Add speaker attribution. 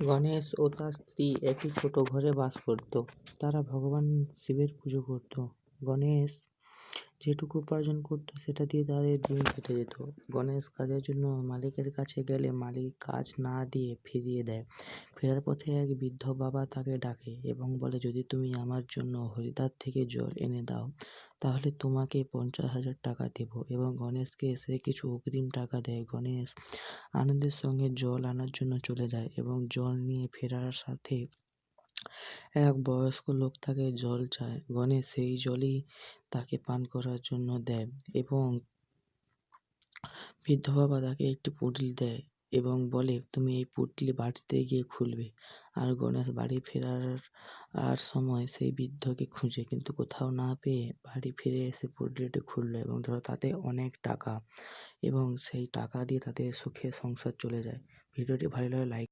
Speaker 1: গণেশ ও তার স্ত্রী একটি ছোট ঘরে বাস করত। তারা ভগবান শিবের পুজো করত। গণেশ যেটুকু উপার্জন করত সেটা দিয়ে তাদের দিন কেটে যেত। গণেশ কাজের জন্য মালিকের কাছে গেলে মালিক কাজ না দিয়ে ফিরিয়ে দেয়। ফেরার পথে এক বৃদ্ধ বাবা তাকে ডাকে এবং বলে, যদি তুমি আমার জন্য হরিদ্বার থেকে জল এনে দাও তাহলে তোমাকে 50,000 টাকা দেব। এবং গণেশকে সে কিছু অগ্রিম টাকা দেয়। গণেশ আনন্দের সঙ্গে জল আনার জন্য চলে যায় এবং জল নিয়ে ফেরার সাথে এক বয়স্ক লোক তাকে জল চায়। গণেশ সেই জলই তাকে পান করার জন্য দেয় এবং বৃদ্ধ বাবা তাকে একটি পুঁটলি দেয় এবং বলে, তুমি এই পুঁটলি বাড়িতে গিয়ে খুলবে। আর গণেশ বাড়ি ফেরার সময় সেই বৃদ্ধকে খুঁজে কিন্তু কোথাও না পেয়ে বাড়ি ফিরে এসে পুঁটলিটি খুললো এবং তাতে অনেক টাকা, এবং সেই টাকা দিয়ে তাদের সুখে সংসার চলে যায়। ভিডিওটি ভালো লাগলে লাইক